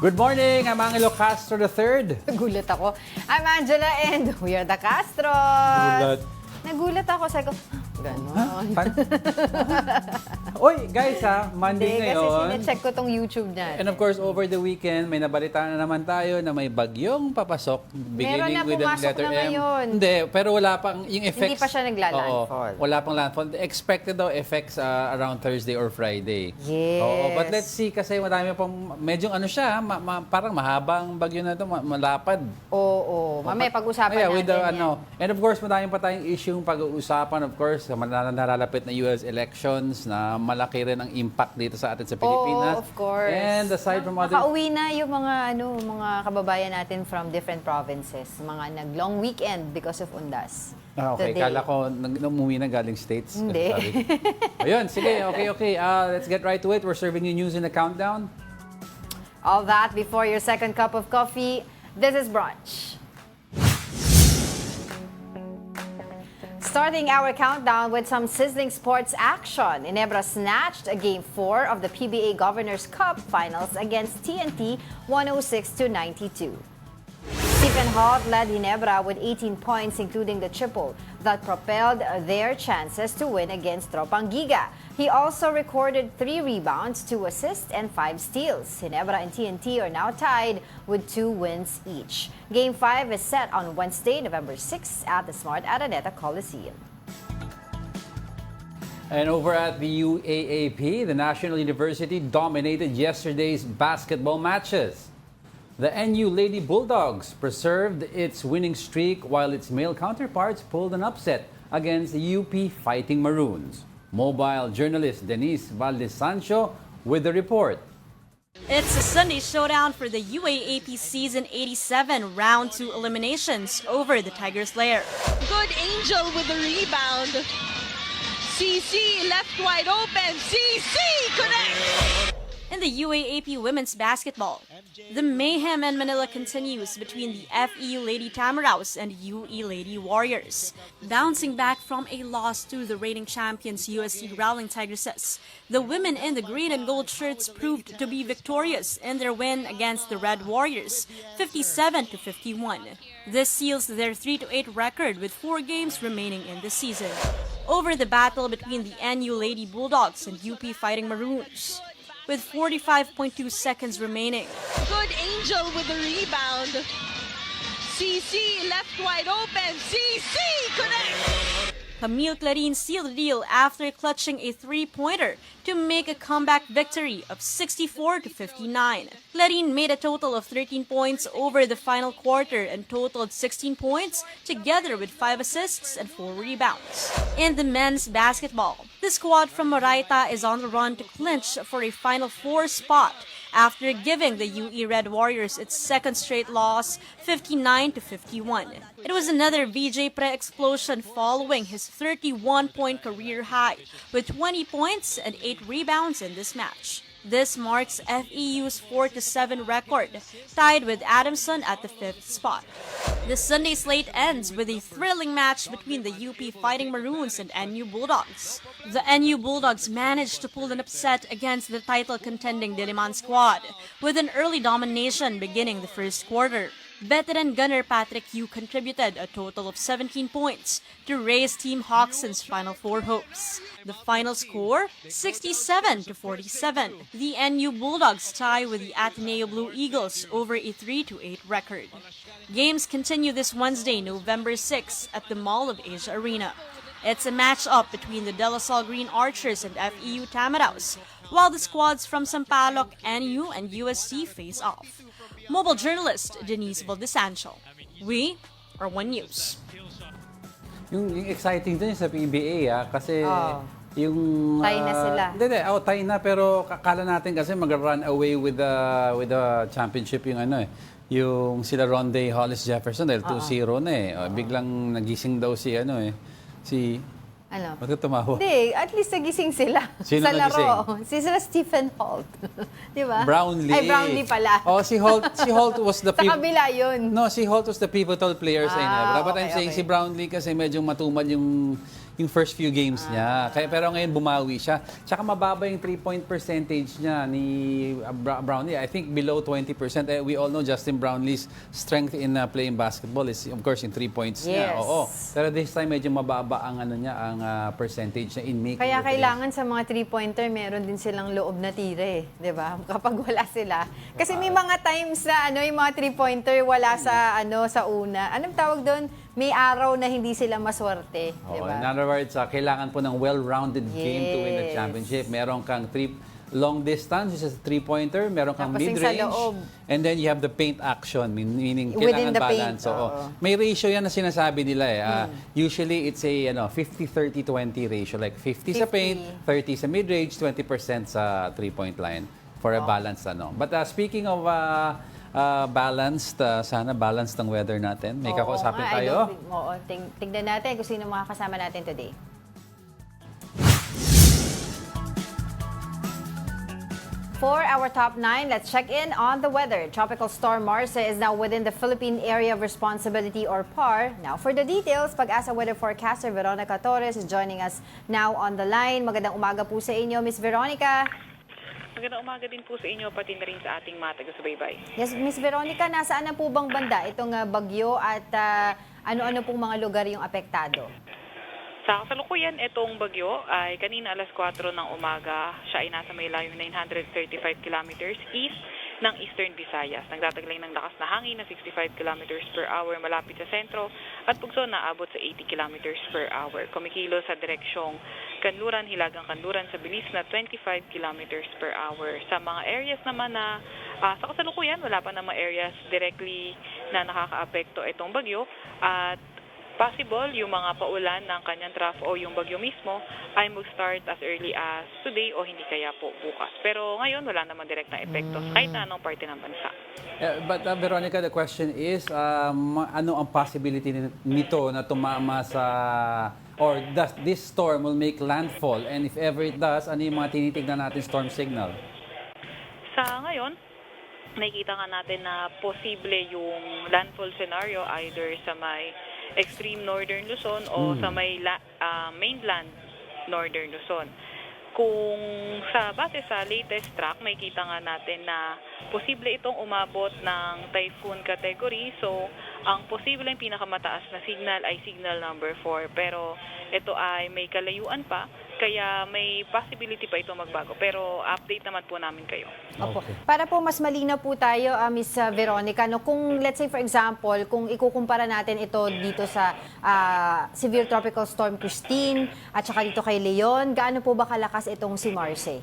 Good morning, I'm Angelo Castro III. Nagulat ako. I'm Angela and we are the Castros. Nagulat ako. Sabi ko, gano'n. Oy, guys Monday Hindi, ngayon. kasi sinecheck ko tong YouTube niya. And of course, over the weekend, may nabalitaan na naman tayo na may bagyong papasok. Meron na, With the pumasok letter na M. ngayon. Hindi, pero wala pang yung effects. Hindi pa siya nagla-landfall. Oo, wala pang landfall. Expected daw effects around Thursday or Friday. Yes. Oo, but let's see kasi madami pang, medyo ano siya, parang mahabang bagyo na ito, malapad. Oo. Mamaya pag-usapan natin with the, yan. And of course, madami pa tayong issue pag-uusapan. Of course, nalalapit na US elections na malaki rin ang impact dito sa atin sa Pilipinas. Oo, of course. And aside from other... Nakauwi na yung mga kababayan natin from different provinces. Mga nag-long weekend because of Undas. Okay, Today. kala ko umuwi na galing States. Hindi. Sorry. Ayun, sige, okay. Let's get right to it. We're serving you news in the countdown. All that before your second cup of coffee. This is Brunch. Starting our countdown with some sizzling sports action. Ginebra snatched a Game 4 of the PBA Governors Cup Finals against TNT 106-92. Stephen Holt led Ginebra with 18 points, including the triple that propelled their chances to win against Tropangiga. He also recorded 3 rebounds, 2 assists, and 5 steals. Ginebra and TNT are now tied with 2 wins each. Game 5 is set on Wednesday, November 6 at the Smart Araneta Coliseum. And over at the UAAP, the National University dominated yesterday's basketball matches. The NU Lady Bulldogs preserved its winning streak while its male counterparts pulled an upset against the UP Fighting Maroons. Mobile journalist Denise Valdez-Sancho with the report. It's a Sunday showdown for the UAAP Season 87 Round 2 eliminations over the Tigers' lair. Good Angel with the rebound. CC left wide open. CC connects. In the UAAP women's basketball, the mayhem in Manila continues between the FEU Lady Tamaraws and UE Lady Warriors. Bouncing back from a loss to the reigning champions USC Growling Tigresses, the women in the green and gold shirts proved to be victorious in their win against the Red Warriors, 57-51. This seals their 3-8 record with 4 games remaining in the season. Over the battle between the NU Lady Bulldogs and UP Fighting Maroons, with 45.2 seconds remaining. Good Angel with the rebound. CC left wide open. CC connects. Camille Clarin sealed the deal after clutching a 3-pointer to make a comeback victory of 64-59. Clarin made a total of 13 points over the final quarter and totaled 16 points, together with 5 assists and 4 rebounds. In the men's basketball, the squad from Moraita is on the run to clinch for a Final Four spot after giving the UE Red Warriors its second straight loss, 59-51. It was another VJ Pre explosion following his 31-point career high, with 20 points and 8 rebounds in this match. This marks FEU's 4-7 record, tied with Adamson at the 5th spot. The Sunday slate ends with a thrilling match between the UP Fighting Maroons and NU Bulldogs. The NU Bulldogs managed to pull an upset against the title-contending Diliman squad, with an early domination beginning the first quarter. Veteran gunner Patrick Yu contributed a total of 17 points to raise Team Hawkson's Final Four hopes. The final score, 67-47. The NU Bulldogs tie with the Ateneo Blue Eagles over a 3-8 record. Games continue this Wednesday, November 6 at the Mall of Asia Arena. It's a match-up between the De La Salle Green Archers and FEU Tamaraws, while the squads from Sampaloc, NU, and USC face off. Mobile journalist Denise Valdez-Sancho. We are One News. Yung exciting dun sa PBA kasi yung... Tie na sila. Hindi, tie na pero kakala natin kasi mag-run away with the championship yung yung sila Ronde Hollis Jefferson dahil 2-0 na biglang nagising daw si Ano? Ba't ka tumawa? Hindi, at least nagising sila Sino sa nagising? laro. Sila Stephen Holt. Di ba? Brownlee. Ay, Brownlee pala. Oh, si Holt was the Sa kabila yun. No, si Holt was the pivotal player sa Ginebra. But I'm okay, saying okay. si Brownlee kasi medyo matumad yung yung first few games niya. Pero ngayon bumawi siya. Tsaka mababa yung 3-point percentage niya ni Brownlee. I think below 20%. We all know Justin Brownlee's strength in playing basketball is of course in 3 points niya. Yes. Oo. Pero this time medyo mababa ang percentage niya in making Kaya the kailangan sa mga 3-pointer, meron din silang loob na tira, 'di ba? Kapag wala sila. Kasi may mga times na yung mga 3-pointer wala sa una. Anong tawag doon? May araw na hindi sila maswerte, 'di Oo, ba? in other words, kailangan po ng well-rounded game to win the Yes. championship. Meron kang long distance, which is a 3-pointer. Meron kang Tapos yung sa mid-range. loob. And then you have the paint action, meaning Within kailangan the paint, balance. Oo. oo. May ratio yan na sinasabi nila eh. Usually, it's a 50-30-20 ratio. Like 50 sa 50. paint, 30 sa mid-range, 20% sa 3-point line for a balanced But speaking of balanced, sana balanced ang weather natin. May kakausapin tayo. Tignan natin kung sino mga kasama natin today. For our top 9, let's check in on the weather. Tropical Storm Marce is now within the Philippine Area of Responsibility or PAR. Now for the details, Pag-asa weather forecaster Veronica Torres is joining us now on the line. Magandang umaga po sa inyo, Miss Veronica. Magandang umaga din po sa inyo, pati na rin sa ating mga taga-subaybay. Yes, Miss Veronica, nasaan na po bang banda itong bagyo at ano-ano pong mga lugar yung apektado? Sa kasalukuyan, itong bagyo ay kanina alas 4 ng umaga, siya ay nasa may layong 935 kilometers east ng Eastern Visayas. Nagtataglay ng lakas na hangin na 65 kilometers per hour malapit sa sentro at pugso na abot sa 80 kilometers per hour. Kumikilo sa direksyong Kanluran, Hilagang Kanluran sa bilis na 25 kilometers per hour. Sa mga areas naman na sa kasalukuyan, wala pa namang areas directly na nakakaapekto itong bagyo at possible yung mga paulan ng kanyang trough o yung bagyo mismo ay mag-start as early as today o hindi kaya po bukas. Pero ngayon wala naman direktang epekto kahit na anong parte ng bansa. But Veronica, the question is, ano ang possibility nito na tumama sa, or does this storm will make landfall? And if ever it does, ano yung mga tinitignan natin storm signal? Sa ngayon, nakikita nga natin na posible yung landfall scenario either sa may extreme northern Luzon o sa may mainland northern Luzon. Kung sa base sa latest track, makikita nga natin na posible itong umabot ng typhoon category. So, ang posibleng pinakamataas na signal ay signal number 4. Pero ito ay may kalayuan pa, kaya may possibility pa ito magbago. Pero update naman po namin kayo. Opo. Okay. Para po mas malinaw po tayo, Miss Veronica, kung let's say for example, kung ikukumpara natin ito dito sa Severe Tropical Storm Christine at saka dito kay Leon, gaano po ba kalakas itong si Marce?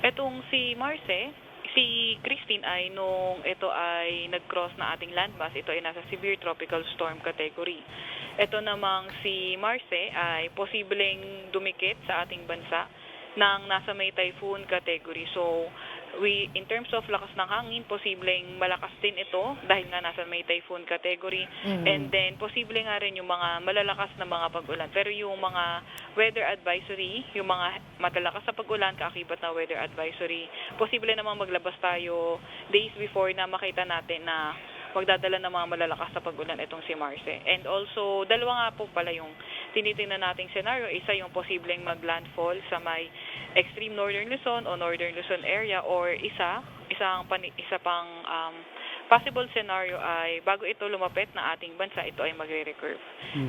Itong si Marce, si Christine ay nung ito ay nag-cross na ating landmass, ito ay nasa Severe Tropical Storm category. Ito namang si Marce ay posibleng dumikit sa ating bansa ng nasa may typhoon category. So, in terms of lakas ng hangin, posibleng malakas din ito dahil nga nasa may typhoon category. And then, posible nga rin yung mga malalakas na mga pag-ulan. Pero yung mga weather advisory, yung mga matalakas sa pag-ulan, kaakibat na weather advisory, posible namang maglabas tayo days before na makita natin na magdadala ng mga malalakas na pag-ulan itong si Marce. And also, dalawa nga po pala yung tinitingnan nating scenario. Isa yung posibleng mag-landfall sa may extreme northern Luzon o northern Luzon area, or isa pang possible scenario ay bago ito lumapit na ating bansa, ito ay magre-recurve.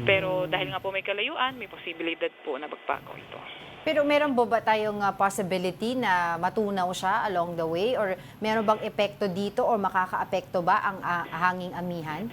Pero dahil nga po may kalayuan, may posibilidad po na magbago ito. Pero meron ba tayong possibility na matunaw siya along the way, or meron bang epekto dito or makakaapekto ba ang hanging amihan?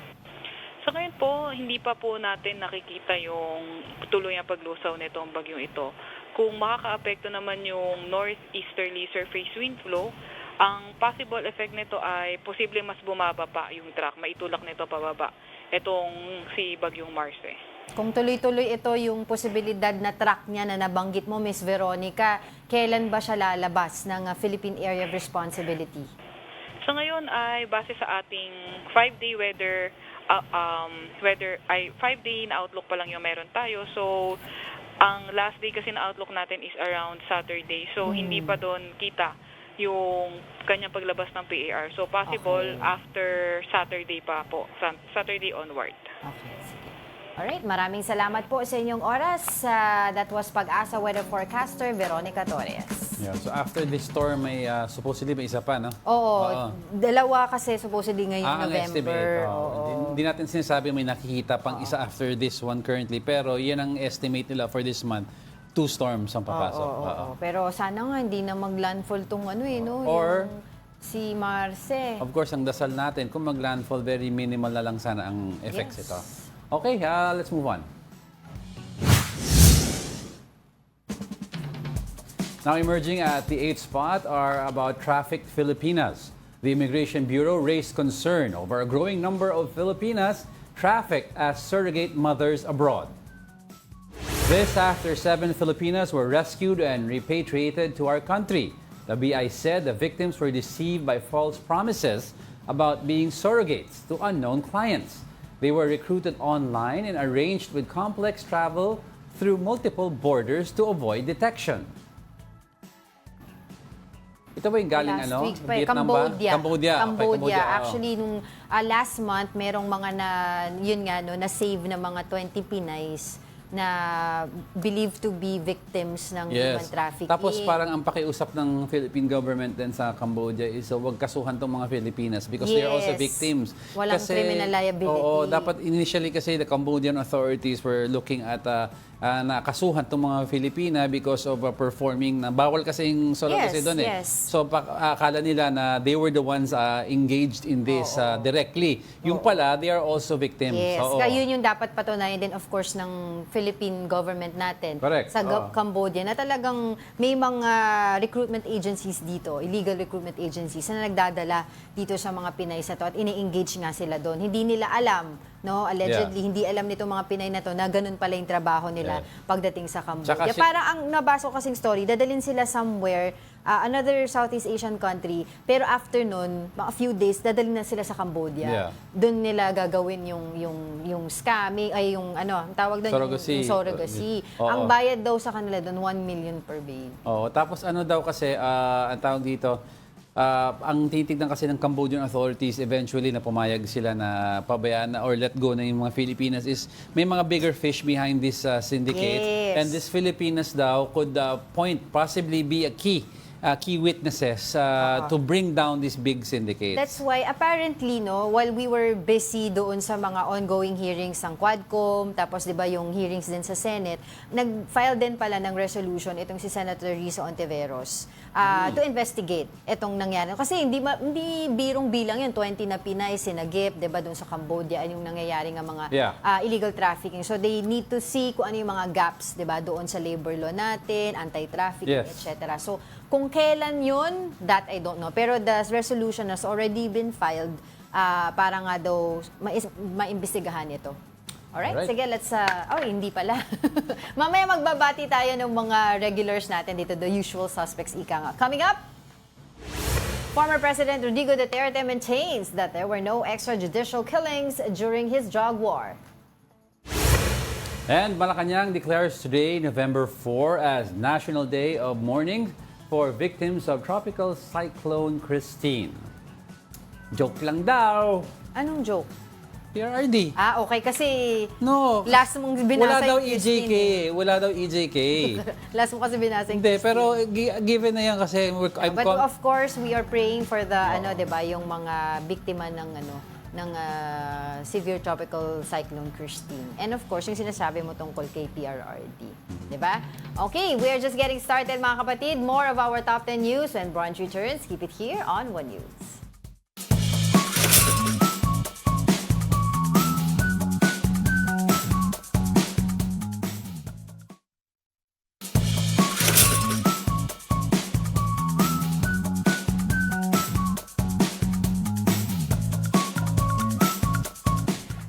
Sa ngayon po, hindi pa po natin nakikita yung tuloy na paglusaw nitong bagyong ito. Kung makakaapekto naman yung northeasterly surface wind flow, ang possible effect nito ay posible mas bumaba pa yung track, maitulak nito pababa itong si bagyong Marce. Kung tuloy-tuloy ito yung posibilidad na track niya na nabanggit mo, Miss Veronica, kailan ba siya lalabas ng Philippine Area of Responsibility? Sa ngayon ay base sa ating 5-day weather 5-day na outlook pa lang yung meron tayo. So, ang last day kasi na outlook natin is around Saturday. So, hindi pa doon kita yung kanyang paglabas ng PAR. So, possible after Saturday pa po, Saturday onward. Okay, sige. Alright, maraming salamat po sa inyong oras. That was Pag-asa weather forecaster Veronica Torres. Yeah, so after this storm, may supposedly may isa pa, no? Oo, dalawa kasi supposedly ngayong Ang November. estimate. Oo. Hindi natin sinasabi may nakikita pang isa after this one currently. Pero yan ang estimate nila for this month. 2 storms ang papasok. Oo. Pero sana nga hindi na mag-landfall tong ano no? Or, yung si Marce. of course, ang dasal natin, kung mag-landfall, very minimal na lang sana ang effects Yes. ito. Okay, let's move on. Now emerging at the 8th spot are about trafficked Filipinas. The Immigration Bureau raised concern over a growing number of Filipinas trafficked as surrogate mothers abroad. This after 7 Filipinas were rescued and repatriated to our country. The BI said the victims were deceived by false promises about being surrogates to unknown clients. They were recruited online and arranged with complex travel through multiple borders to avoid detection. Ito ba yung galing Last ano? week pa, Vietnam Cambodia. ba? Cambodia. Okay, Cambodia. oo. Actually, nung last month, merong mga na-save na mga 20 Pinays na believed to be victims ng human trafficking. Tapos parang ang pakiusap ng Philippine government din sa Cambodia is wag kasuhan tong mga Filipinas because they are also Yes. victims. Walang criminal liability. Oo, dapat initially kasi the Cambodian authorities were looking at nakasuhan tong mga Filipina because of performing na bawal kasi yung surrogacy Yes, doon eh. yes. So akala nila na they were the ones engaged in this directly. Yung pala, they are also victims. Yes, Oo. kaya yun yung dapat patunayan din of course ng Philippine government natin Correct. sa Oo. Cambodia na talagang may mga recruitment agencies dito, illegal recruitment agencies na nagdadala dito sa mga Pinay sa to at ini-engage nga sila doon. Hindi nila alam, no? Allegedly, hindi alam nitong mga Pinay na to na ganun pala yung trabaho nila pagdating sa Cambodia. Tsaka Parang ang nabasa ko kasing story, dadalhin sila somewhere, another Southeast Asian country, pero after nun, a few days, dadalhin na sila sa Cambodia. Yeah. Doon nila gagawin yung scamming, ay yung ano, ang tawag doon, Surrogacy. yung surrogacy. Oo. Ang bayad daw sa kanila doon, 1 million per baby. Oo, tapos ano daw kasi, ang tawag dito, ang titignan kasi ng Cambodian authorities eventually na pumayag sila na pabayaan na or let go na yung mga Filipinas is may mga bigger fish behind this syndicate. Yes. And this Filipinas daw could possibly be a key witnesses to bring down these big syndicates. That's why apparently no, while we were busy doon sa mga ongoing hearings ng Quadcom, tapos 'di ba yung hearings din sa Senate, nag-file din pala ng resolution itong si Senator Risa Ontiveros to investigate itong nangyari. Kasi hindi birong bilang yan, 20 na Pinay sinagip, 'di ba, doon sa Cambodia yung nangyayari nga mga illegal trafficking. So they need to see kung ano yung mga gaps, 'di ba, doon sa labor law natin, anti-trafficking, etc. So kung kailan yun, that I don't know. Pero the resolution has already been filed para nga daw maimbestigahan ito. Alright, sige, let's... hindi pala. Mamaya magbabati tayo ng mga regulars natin dito, the usual suspects, ika nga. Coming up, former President Rodrigo Duterte maintains that there were no extrajudicial killings during his drug war. And Malacanang declares today, November 4, as National Day of Mourning for victims of Tropical Cyclone Christine. Joke lang daw. Anong joke? PRRD. Okay, kasi No. last mong binasa Wala daw yung EJK. Christine. Wala daw EJK. Last mo kasi binasa yung Hindi, Christine. pero given na yan kasi But of course, we are praying for the 'di ba, yung mga biktima ng severe tropical cyclone Christine. And of course, yung sinasabi mo tungkol kay PRRD, 'di ba? Okay, we are just getting started mga kapatid. More of our top 10 news when brunch returns. Keep it here on One News.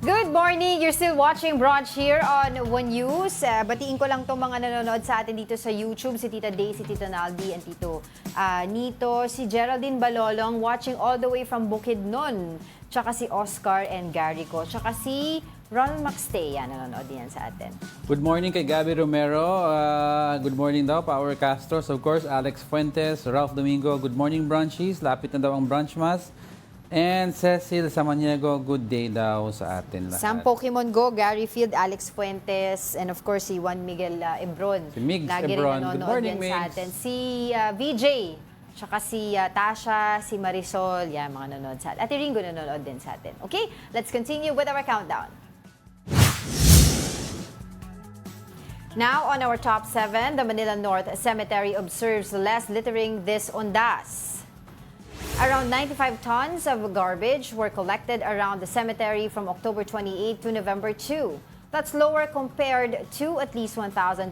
Good morning! You're still watching Brunch here on One News. Batiin ko lang itong mga nanonood sa atin dito sa YouTube. Si Tita Day, si Tito Naldi, and Tito Nito. Si Geraldine Balolong watching all the way from Bukidnon. Tsaka si Oscar and Gary ko. Tsaka si Ron Maxtay. Yan, nanonood din yan sa atin. Good morning kay Gabby Romero. Good morning daw, Power Castros. Of course, Alex Fuentes, Ralph Domingo. Good morning, Brunchies. Lapit na daw ang brunch mas. And Cecil Samaniego, good day daw sa atin lahat. Some Pokemon Go, Gary Field, Alex Fuentes, and of course si Juan Miguel Ebron. Si Migs Lagi Ebron. rin Good nanonood morning, yan sa Migs. atin. Si VJ, tsaka si Tasha, si Marisol, yan mga nanonood sa atin. Ate Ringo nanonood din sa atin. Okay, let's continue with our countdown. Now, on our top 7, the Manila North Cemetery observes less littering this Ondas. Around 95 tons of garbage were collected around the cemetery from October 28 to November 2. That's lower compared to at least 1,250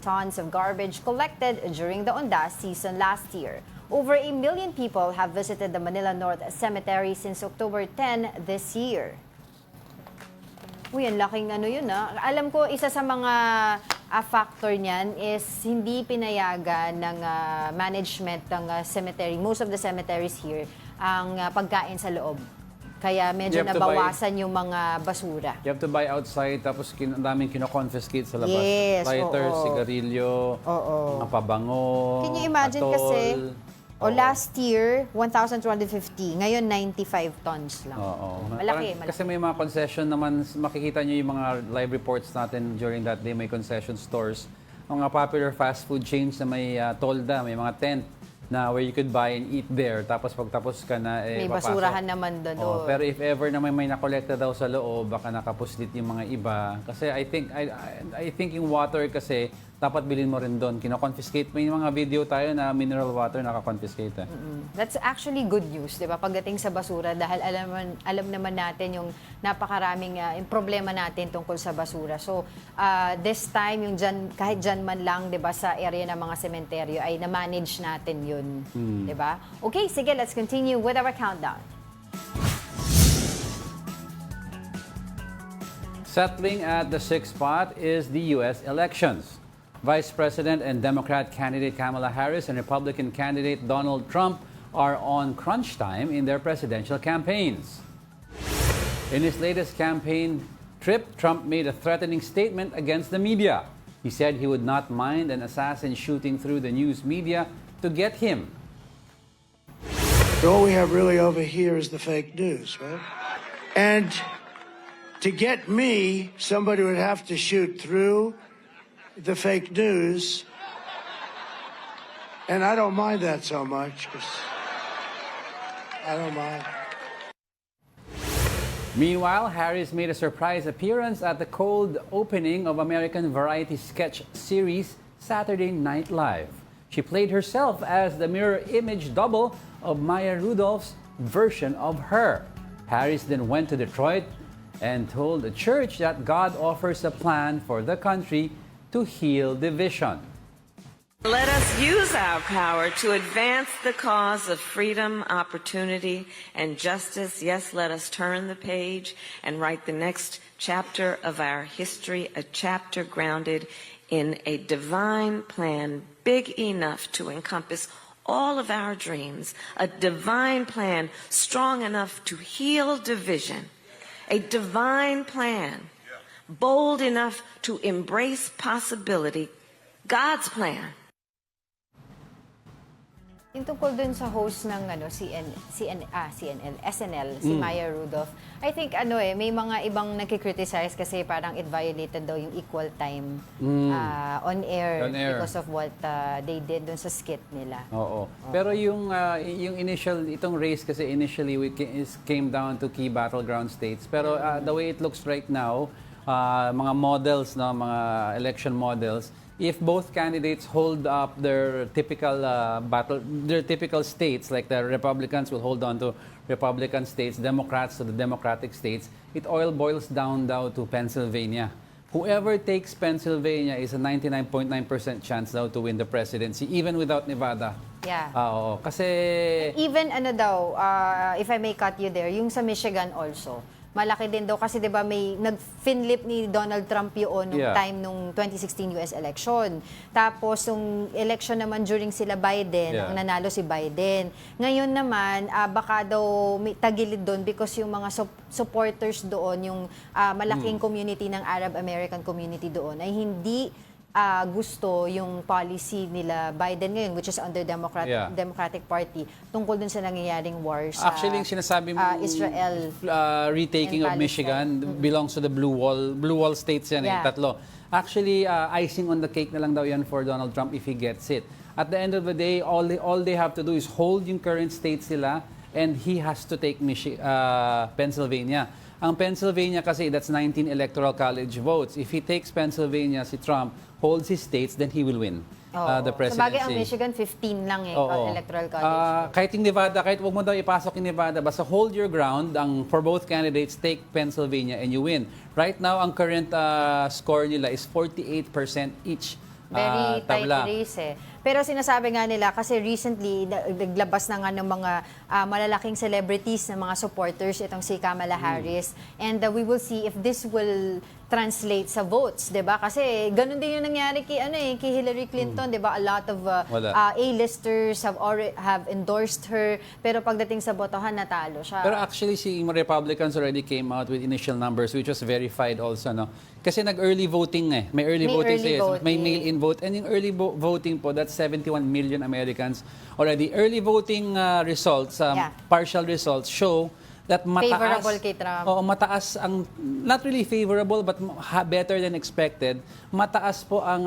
tons of garbage collected during the Ondas season last year. Over 1 million people have visited the Manila North Cemetery since October 10 this year. Uy, ang laking ano yun Alam ko, isa sa mga factor niyan is hindi pinayagan ng management ng cemetery, most of the cemeteries here, ang pagkain sa loob. Kaya medyo You have to nabawasan yung mga basura. You have to buy outside, tapos ang daming kino-confiscate sa labas. Yes, Lighter, oo. sigarilyo, mga pabango, Can you imagine atol. kasi, last year, 1,250. Ngayon, 95 tons lang. Oo. Malaki, Parang- malaki. Kasi may mga concession naman, makikita nyo yung mga live reports natin during that day, may concession stores. Mga popular fast food chains na may tolda, may mga tent na where you could buy and eat there. Tapos pagtapos ka na, May papasok. basurahan naman doon. Oh, pero if ever na may nakolekta daw sa loob, baka nakapuslit yung mga iba. Kasi I think yung water kasi dapat bilhin mo rin doon. Kino-confiscate. May mga video tayo na mineral water naka-confiscate. That's actually good news, 'di ba? Pagdating sa basura dahil alam naman natin yung napakaraming yung problema natin tungkol sa basura. So, this time yung kahit diyan man lang, 'di ba, sa area ng mga sementeryo ay na-manage natin 'yun, 'di ba? Okay, sige, let's continue with our countdown. Settling at the sixth spot is the U.S. elections. Vice President and Democrat candidate Kamala Harris and Republican candidate Donald Trump are on crunch time in their presidential campaigns. In his latest campaign trip, Trump made a threatening statement against the media. He said he would not mind an assassin shooting through the news media to get him. All we have really over here is the fake news, right? And to get me, somebody would have to shoot through the fake news. And I don't mind that so much, because I don't mind. Meanwhile, Harris made a surprise appearance at the cold opening of American variety sketch series Saturday Night Live. She played herself as the mirror image double of Maya Rudolph's version of her. Harris then went to Detroit and told the church that God offers a plan for the country to heal division. Let us use our power to advance the cause of freedom, opportunity, and justice. Yes, let us turn the page and write the next chapter of our history, a chapter grounded in a divine plan big enough to encompass all of our dreams, a divine plan strong enough to heal division, a divine plan bold enough to embrace possibility, God's plan. Yung tungkol dun sa host ng SNL, si Maya Rudolph, I think may mga ibang nagki-criticize kasi parang it violated daw yung equal time on air because of what they did dun sa skit nila. Oo. Pero yung itong race kasi initially came down to key battleground states. Pero the way it looks right now, mga models, mga election models, if both candidates hold up their typical states, like the Republicans will hold on to Republican states, Democrats to the Democratic states, it all boils down to Pennsylvania. Whoever takes Pennsylvania is a 99.9% chance daw to win the presidency, even without Nevada. Yeah. Oo. Kasi Even if I may cut you there, yung sa Michigan also, malaki din daw kasi 'di ba may nag-finlip ni Donald Trump yun nung time nung 2016 US election. Tapos yung election naman during sila Biden, ang nanalo si Biden. Ngayon naman baka daw may tagilid doon because yung mga supporters doon, yung malaking community ng Arab American community doon ay hindi gusto yung policy nila Biden ngayon, which is under Yeah. Democratic Party, tungkol dun sa nangyayaring war sa Actually, yung sinasabi mo, Israel. retaking and of Michigan belongs to the Blue Wall states yan, Yeah. tatlo. Actually, icing on the cake na lang daw yan for Donald Trump if he gets it. At the end of the day, all they have to do is hold yung current states nila, and he has to take Pennsylvania. Ang Pennsylvania kasi, that's 19 electoral college votes. If he takes Pennsylvania, si Trump holds his states, then he will win the presidency. Sabagay, ang Michigan, 15 lang Oo. electoral college. Kahit yung Nevada, kahit wag mo daw ipasok yung Nevada, basta hold your ground. For both candidates, take Pennsylvania and you win. Right now, ang current score nila is 48% each. Very tight tabla. race eh. Pero sinasabi nga nila, kasi recently, naglabas na nga ng mga malalaking celebrities na mga supporters, itong si Kamala Harris. And we will see if this will translate sa votes, 'di ba? Kasi ganun din yung nangyari kay Hillary Clinton, 'di ba? A lot of A-listers have endorsed her, pero pagdating sa botohan natalo siya. Pero actually, si Republicans already came out with initial numbers which was verified also, no? Kasi nag-early voting eh. May early voting early sa voting. may mail-in vote. And yung early voting po, that's 71 million Americans already. Early voting results, partial results show that mataas. Favorable kay Trump. Oo, mataas ang, not really favorable, but better than expected. Mataas po ang,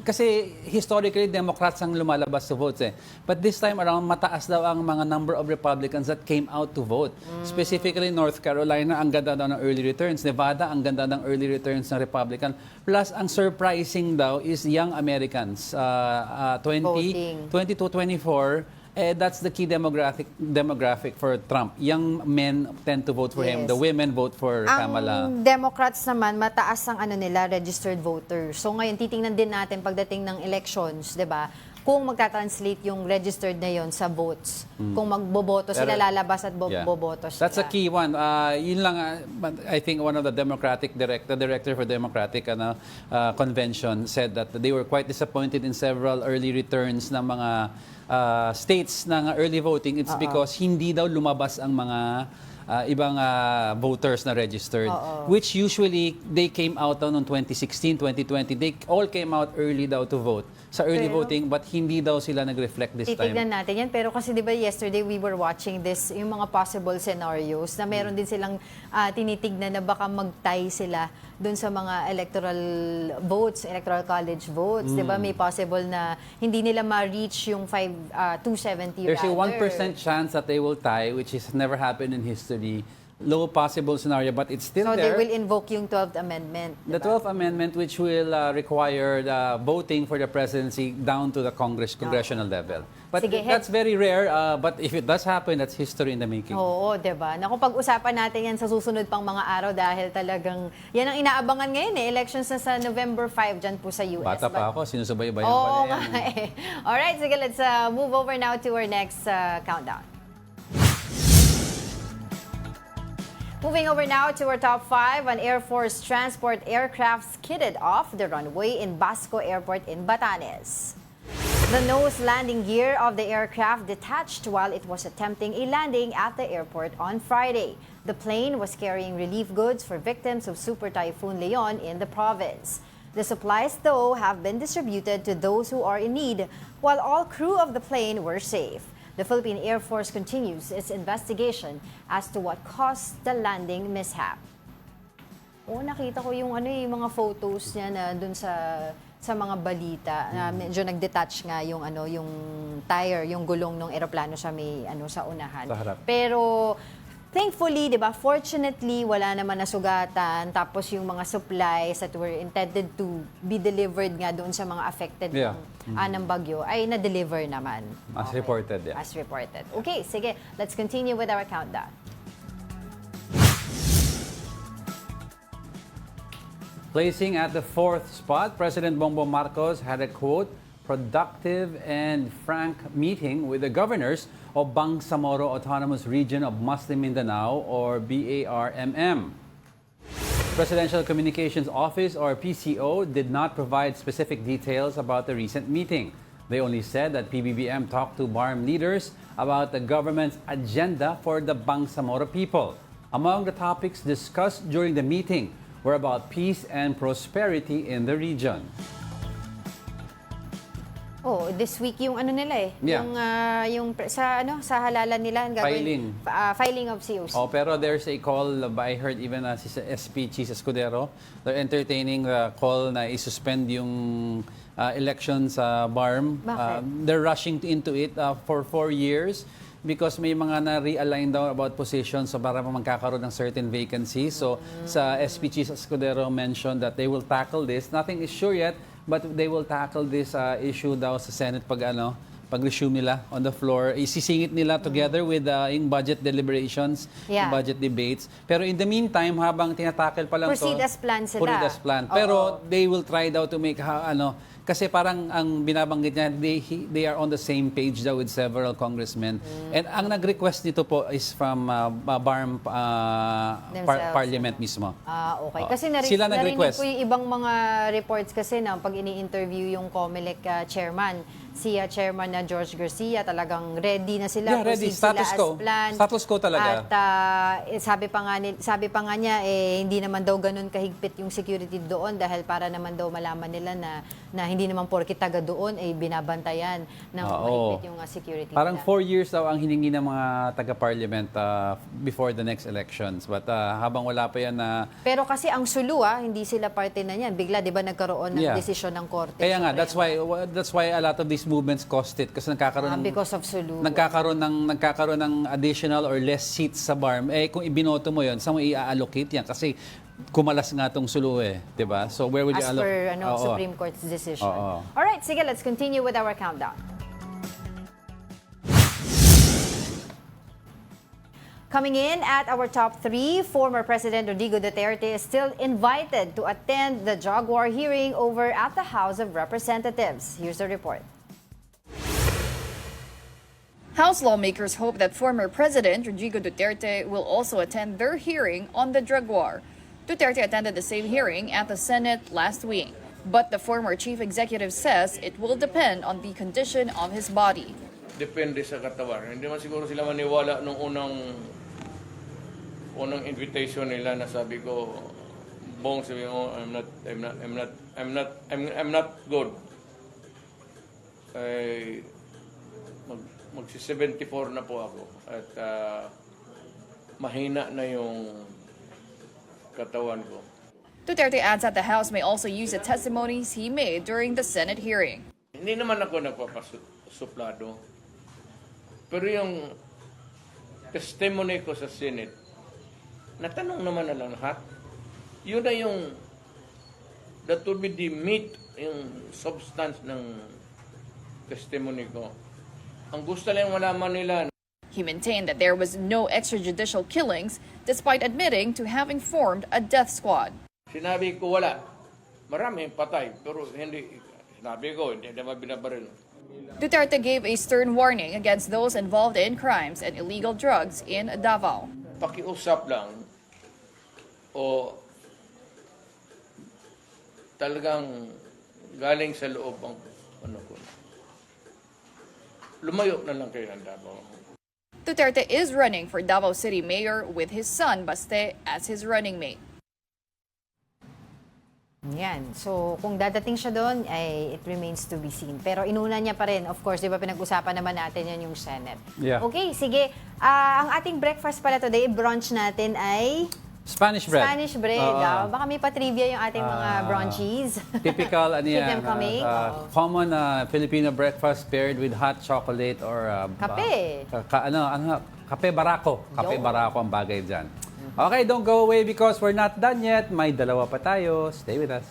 kasi historically, Democrats ang lumalabas to votes eh. But this time around, mataas daw ang mga number of Republicans that came out to vote. Specifically, North Carolina, ang ganda daw ng early returns. Nevada, ang ganda ng early returns ng Republican. Plus, ang surprising daw is young Americans. 20 to 24, that's the key demographic for Trump. Young men tend to vote for him. The women vote for Kamala. Ang Democrats naman, mataas ang nila, registered voters. So ngayon, titingnan din natin pagdating ng elections, 'di ba? Kung magta-translate yung registered na yon sa votes. Kung magboboto sila, lalabas at boboto sila. That's a key one. Yun lang, I think one of the director for Democratic convention said that they were quite disappointed in several early returns ng mga states ng early voting. It's because hindi daw lumabas ang mga ibang voters na registered, which usually they came out noong 2016, 2020. They all came out early daw to vote sa early voting, but hindi daw sila nag-reflect this time. Titignan natin yan. Pero kasi di ba yesterday we were watching this, yung mga possible scenarios na meron din silang tinitignan na baka mag-tie sila dun sa mga electoral votes, electoral college votes. Di ba may possible na hindi nila ma-reach yung 270 There's a 1% chance that they will tie, which has never happened in history. Low possible scenario, but it's still So there. they will invoke yung 12th Amendment. The 12th Amendment, which will require the voting for the presidency down to the congressional level. But Sige, that's very rare. But if it does happen, that's history in the making. Oo, diba? Naku, pag-usapan natin yan sa susunod pang mga araw dahil talagang, yan ang inaabangan ngayon eh. Elections na sa November 5 dyan po sa US. Bata pa ako, sinusubaybayan Oo pala yan. nga eh. Alright, sige, let's move over now to our next countdown. Moving over now to our top 5, an Air Force transport aircraft skidded off the runway in Basco Airport in Batanes. The nose landing gear of the aircraft detached while it was attempting a landing at the airport on Friday. The plane was carrying relief goods for victims of Super Typhoon Leon in the province. The supplies, though, have been distributed to those who are in need, while all crew of the plane were safe. The Philippine Air Force continues its investigation as to what caused the landing mishap. Nakita ko yung mga photos niya na dun sa mga balita na medyo nag-detach nga yung yung tire, yung gulong ng eroplano sa may sa unahan. Sa harap. Pero thankfully, 'di ba, fortunately wala naman nasugatan, tapos yung mga supplies that were intended to be delivered nga doon sa mga affected ng bagyo ay na-deliver naman. As reported, yeah. As reported. Okay, sige, let's continue with our countdown. Placing at the 4th spot, President Bongbong Marcos had a quote, productive and frank meeting with the governors of Bangsamoro Autonomous Region of Muslim Mindanao, or BARMM. Presidential Communications Office, or PCO, did not provide specific details about the recent meeting. They only said that PBBM talked to BARM leaders about the government's agenda for the Bangsamoro people. Among the topics discussed during the meeting were about peace and prosperity in the region. Oh, this week yung ano nila eh. Yeah. Sa halalan nila ang Filing. Filing of COC. Oh, pero there's a call, I heard even si SP Cheese Escudero, they're entertaining the call na isuspend yung election sa BARM. Bakit? They're rushing into it for 4 years because may mga na-realign daw about positions so para magkakaroon ng certain vacancies. So sa SP Cheese Escudero mentioned that they will tackle this. Nothing is sure yet, but they will tackle this issue daw sa Senate pag-resume nila on the floor. Isisingit nila together with yung budget deliberations, Yeah. yung budget debates. Pero in the meantime, habang tinatackle pa lang Proceed as planned sila. Proceed as planned. Oo. Pero they will try daw to make, kasi parang ang binabanggit niya, they are on the same page daw with several congressmen. And ang nag-request nito po is from BARM Themselves. Parliament mismo. Okay. Oo. Kasi Sila narinig nag-request. ko yung ibang mga reports kasi na pag ini-interview yung COMELEC chairman, si chairman na George Garcia, talagang ready na sila. Yeah, ready. Proceed sila Status quo. as planned. Status quo talaga. At sabi pa nga niya, hindi naman daw ganun kahigpit yung security doon dahil para naman daw malaman nila na hindi naman porke taga doon ay binabantayan ng Oo. mahigpit yung security Parang nila. 4 years daw ang hiningi ng mga taga-parliament before the next elections. But habang wala pa yan na... Pero kasi ang sulu, hindi sila parte na yan. Bigla, di ba, nagkaroon ng Yeah. desisyon ng korte. Kaya nga, Suprema. that's why a lot of these movements cost it. Kasi nagkakaroon ng... Because of sulu. Nagkakaroon ng additional or less seats sa BARM. Kung ibinoto mo yon, saan mo i-allocate yan? Kasi kumalas nga itong sulu eh. Diba? So where would you As per Supreme Court's decision. Oo. Alright, sige, let's continue with our countdown. Coming in at our top 3, former President Rodrigo Duterte is still invited to attend the Jaguar hearing over at the House of Representatives. Here's the report. House lawmakers hope that former President Rodrigo Duterte will also attend their hearing on the drug war. Duterte attended the same hearing at the Senate last week, but the former chief executive says it will depend on the condition of his body. Depende sa katawan. Hindi man siguro sila maniwala nung unang invitation nila na sabi ko, Bong, sabi mo, I'm not good. Ay, magsi-74 na po ako at mahina na yung katawan ko. Duterte adds that the House may also use the testimonies he made during the Senate hearing. Hindi naman ako nagpapasuplado. Pero yung testimony ko sa Senate, natanong naman na lang lahat. Yun na yung, that will be the meat, yung substance ng testimony ko. Ang gusto lang malaman nila, He maintained that there was no extrajudicial killings, despite admitting to having formed a death squad. sinabi ko wala. Maraming patay, pero hindi, sinabi ko, hindi naman binabaril. Duterte gave a stern warning against those involved in crimes and illegal drugs in Davao. Pakiusap lang, o talagang galing sa loob ang ano ko. Lumayo na lang kayo ng Davao. Duterte is running for Davao City Mayor with his son Baste as his running mate. Yan. So, kung dadating siya doon, ay it remains to be seen. Pero inuna niya pa rin, of course, di ba pinag-usapan naman natin yan yung Senate. Yeah. Okay, sige. Ang ating breakfast pala today, brunch natin ay Spanish bread. Spanish bread. Oo. Baka may patrivia yung ating mga brunchies. Typical, Keep them coming. Oo. common Filipino breakfast paired with hot chocolate or Kape. Kape barako. Kape Yo. barako ang bagay dyan. Okay, don't go away because we're not done yet. May dalawa pa tayo. Stay with us.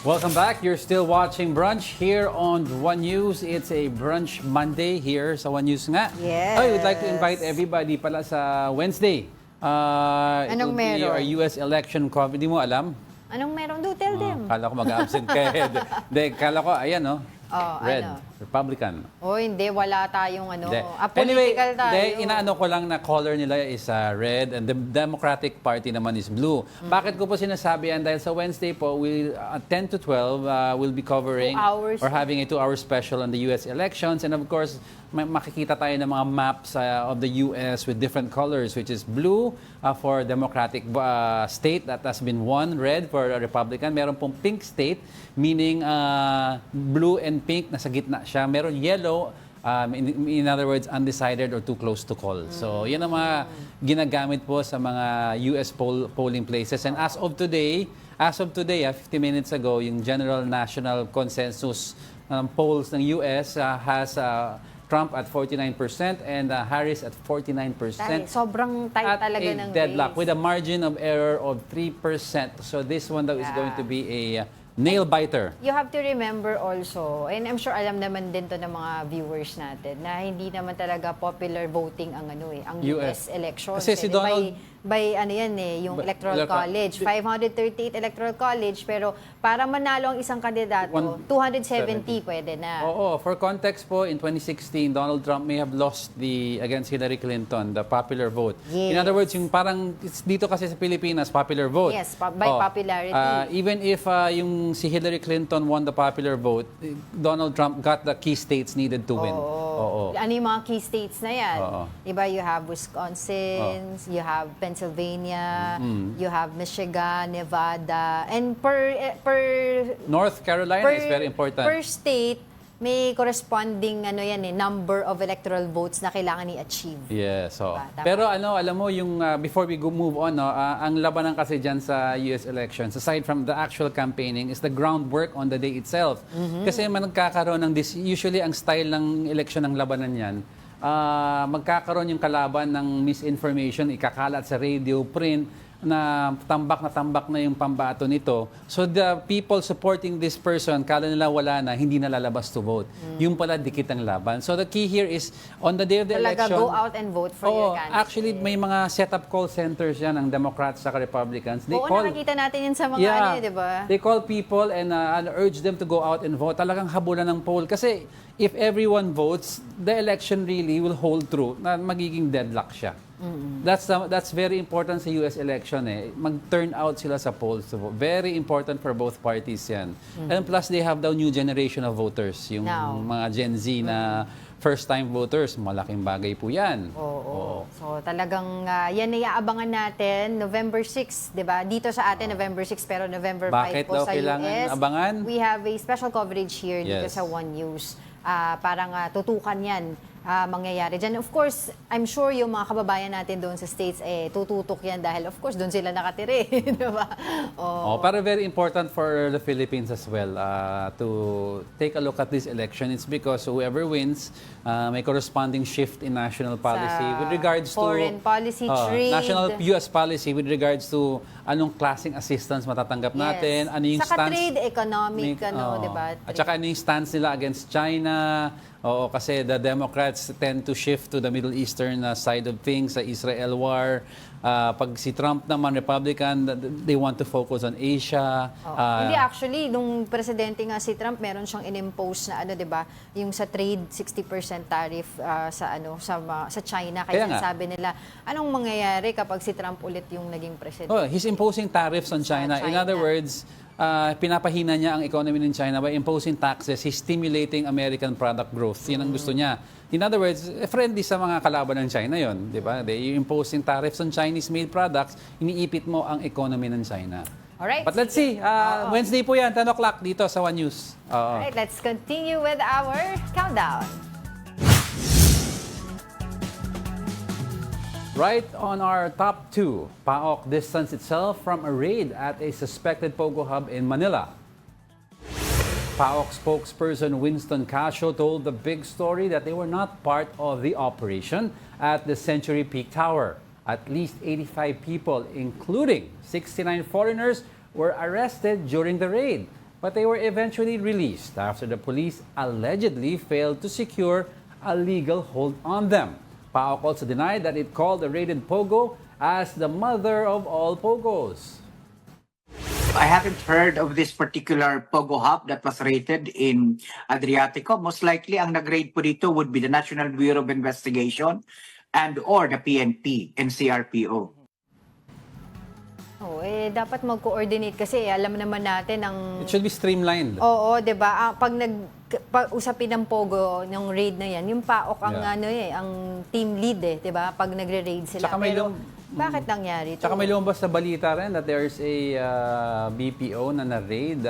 Welcome back. You're still watching Brunch here on One News. It's a Brunch Monday here sa One News nga. Yes. I would like to invite everybody pala sa Wednesday. Anong it will be meron? our US election coverage. Hindi mo alam? Anong meron? Do tell them. Kala ko mag-absent ka. Kala ko, ayan, no? Oh, Red, ano? Republican. O hindi, wala tayong ano. Hindi. Apolitical tayo. Inaano ko lang na color nila is red and the Democratic Party naman is blue. Bakit ko po sinasabi yan? Dahil sa Wednesday po, 10 to 12, we'll be covering 2 hours. or having a 2-hour special on the U.S. elections. And of course, makikita tayo ng mga maps of the U.S. with different colors, which is blue for Democratic state that has been won, red for a Republican. Meron pong pink state, meaning blue and pink, nasa gitna siya. Meron yellow, in other words, undecided or too close to call. So, yan ang mga ginagamit po sa mga US polling places. And as of today, 50 minutes ago, yung General National Consensus polls ng US has Trump at 49% and Harris at 49%. Dahil sobrang tight at talaga a ng deadlock race. with a margin of error of 3%. So this one daw is going to be a nail biter. You have to remember also, and I'm sure alam naman din to ng mga viewers natin, na hindi naman talaga popular voting ang ang US elections. Kasi si Donald, by ano yan yung Electoral College, 538 Electoral College, pero para manalo ang isang kandidato, 270 pwede na. Oo, for context po, in 2016, Donald Trump may have lost against Hillary Clinton, the popular vote. Yes. In other words, yung parang, dito kasi sa Pilipinas, popular vote. Yes, by popularity. Even if yung si Hillary Clinton won the popular vote, Donald Trump got the key states needed to win. Oo. Ano yung mga key states na yan? Oo. Diba, you have Wisconsin, you have Pennsylvania, you have Michigan, Nevada, and per North Carolina is very important. Per state, may corresponding number of electoral votes na kailangan i-achieve. Yes, so. Diba? Pero alam mo yung before we move on, ang labanan kasi diyan sa US elections, aside from the actual campaigning, is the groundwork on the day itself. Kasi nagkakaroon ng usually ang style ng election ng labanan niyan, magkakaroon yung kalaban ng misinformation, ikakalat sa radio, print, na tambak na yung pambato nito. So the people supporting this person, kala nila wala na, hindi na lalabas to vote. Yung pala, dikit ang laban. So the key here is, on the day of the Talaga, election... go out and vote for your candidate. Actually, may mga set-up call centers yan ng Democrats sa Republicans. Nakikita natin yun sa mga di ba? They call people and urge them to go out and vote. Talagang habulan ng poll. Kasi if everyone votes, the election really will hold true na magiging deadlock siya. That's very important sa US election mag-turn out sila sa polls to vote. Very important for both parties yan. And plus they have the new generation of voters, yung mga Gen Z na first-time voters, malaking bagay po yan. Oo. So talagang yan ay aabangan natin November 6, 'di ba? Dito sa atin November 6 pero November 5 Bakit po daw sa kailangan US. abangan? We have a special coverage here dito Yes. sa One News. Parang tutukan 'yan mangyayari dyan. Of course, I'm sure yung mga kababayan natin doon sa States, tututok yan dahil of course, doon sila nakatire. Diba? Pero very important for the Philippines as well to take a look at this election. It's because whoever wins, may corresponding shift in national policy with regards to foreign policy, trade. National US policy with regards to anong klaseng assistance matatanggap natin, ano yung saka stance... trade, economic, diba? At saka ano yung stance nila against China. Oo, kasi the Democrats tend to shift to the Middle Eastern side of things, sa Israel war. Pag si Trump naman, Republican, they want to focus on Asia. Hindi, actually, nung presidente nga si Trump, meron siyang in-impose na diba, yung sa trade 60% tariff sa China. Kaya sabi nila, anong mangyayari kapag si Trump ulit yung naging presidente? He's imposing tariffs on China. In other words, pinapahina niya ang economy ng China by imposing taxes. He's stimulating American product growth. Yan ang gusto niya. In other words, friendly sa mga kalaban ng China yon, di ba? They imposing tariffs on Chinese-made products, iniipit mo ang economy ng China. Alright. But let's see. Wednesday po yan, 10 o'clock dito sa One News. Alright, let's continue with our countdown. Right on our top 2, PAOK distanced itself from a raid at a suspected Pogo hub in Manila. PAOK spokesperson Winston Casio told the big story that they were not part of the operation at the Century Peak Tower. At least 85 people, including 69 foreigners, were arrested during the raid. But they were eventually released after the police allegedly failed to secure a legal hold on them. PAOK also denied that it called the raided Pogo as the mother of all Pogos. I haven't heard of this particular Pogo Hub that was rated in Adriatico. Most likely, ang nag-raid po dito would be the National Bureau of Investigation and or the PNP and CRPO. Oh, dapat mag-coordinate kasi alam naman natin ang... It should be streamlined. Oo, 'di ba? Pag usapin ng Pogo ng raid na 'yan, yung PAOK ang Yeah. ang team lead 'di ba? Pag nagre-raid sila. Tsaka may Pero bakit nangyari ito? Tsaka may lumabas sa balita rin that there's a BPO na na-raid.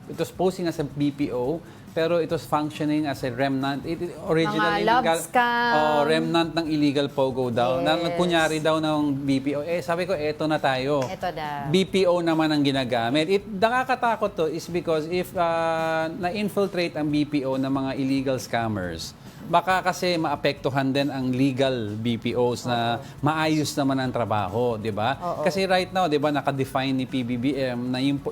It was posing as a BPO, pero it was functioning as a remnant. It originally Mga love scam. remnant ng illegal Pogo daw. Na Yes. kunyari daw ng BPO. Sabi ko, eto na tayo. Ito na. BPO naman ang ginagamit. Nakakatakot to is because if na-infiltrate ang BPO ng mga illegal scammers, baka kasi maapektuhan din ang legal BPOs na maayos naman ang trabaho, di ba? Kasi right now, di ba, naka-define ni PBBM na yung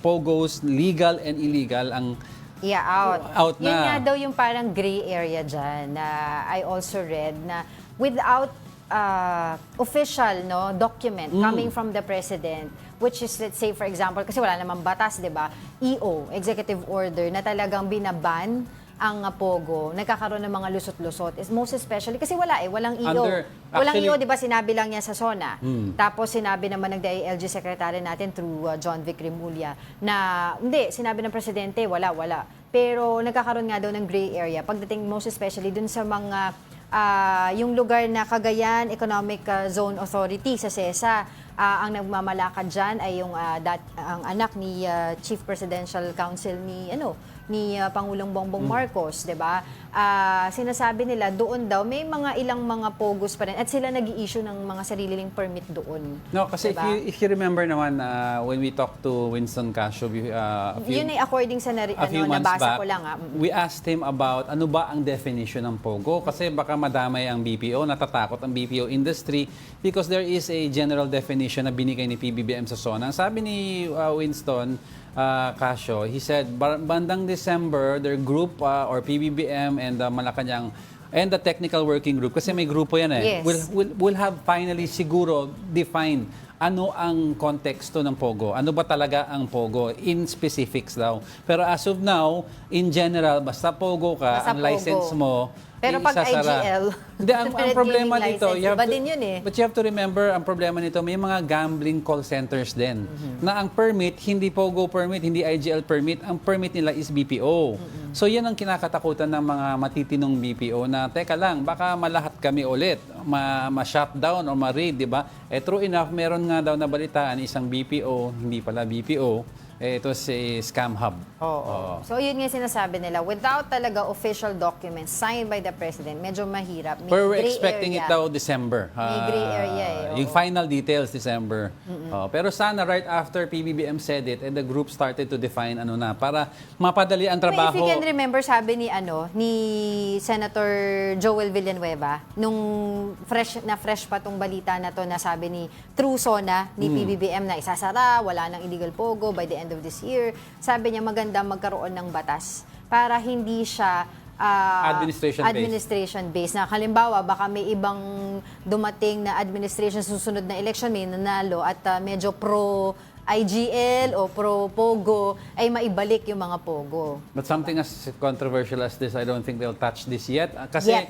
Pogos, legal and illegal ang out na. Yun nga daw yung parang gray area dyan na I also read na without official document coming from the president, which is, let's say, for example, kasi wala namang batas, di ba? EO, executive order, na talagang binaban ang Pogo, nagkakaroon ng mga lusot-lusot. Is most especially, kasi walang EO. Walang EO, di ba, sinabi lang niya sa SONA. Tapos sinabi naman ng DILG Secretary natin through John Vic Remulla na, hindi, sinabi ng Presidente, wala. Pero nagkakaroon nga daw ng gray area. Pagdating most especially dun sa mga, yung lugar na Cagayan Economic Zone Authority sa CESA, ang nagmamalakad dyan ay yung ang anak ni Chief Presidential Counsel ni Pangulong Bongbong Marcos, 'di ba? Sinasabi nila doon daw may ilang mga pogos pa rin at sila nag-i-issue ng mga sariling permit doon. No, kasi diba? if you remember naman when we talked to Winston Casio yun ay according sa nabasa ko lang. We asked him about ano ba ang definition ng Pogo kasi baka madamay ang BPO, natatakot ang BPO industry because there is a general definition na binigay ni PBBM sa SONA. Sabi ni Winston Casio, he said, bandang December, their group or PBBM and Malacanang and the technical working group, kasi may grupo yan Yes. will have finally siguro defined ano ang konteksto ng Pogo. Ano ba talaga ang Pogo in specifics daw. Pero as of now, in general, basta Pogo ka, Basta ang Pogo. license mo, Pero pag isasara. IGL, Hindi, ang problema gaming dito, license, iba din yun eh. but you have to remember, ang problema nito, may mga gambling call centers din. Na ang permit, hindi Pogo permit, hindi IGL permit, ang permit nila is BPO. So yan ang kinakatakutan ng mga matitinong BPO na, teka lang, baka malahat kami ulit, ma-shutdown o ma-raid, di ba? True enough, meron nga daw nabalitaan isang BPO, hindi pala BPO, ito si Scam Hub. Oo. So yun nga sinasabi nila, without talaga official documents signed by the President, medyo mahirap. May Pero we're gray expecting area. it daw December. May gray area Yung final details December. Pero sana right after PBBM said it and the group started to define para mapadali ang trabaho. If you can remember, sabi ni Senator Joel Villanueva, nung fresh pa tong balita na to, na sabi ni True SONA ni PBBM na isasara, wala nang illegal Pogo by the end of this year. Sabi niya maganda magkaroon ng batas para hindi siya administration-based. Na halimbawa, baka may ibang dumating na administration susunod na election, may nanalo at medyo pro-IGL o pro-Pogo, ay maibalik yung mga Pogo. But something as controversial as this, I don't think they'll touch this yet. Kasi, Yet.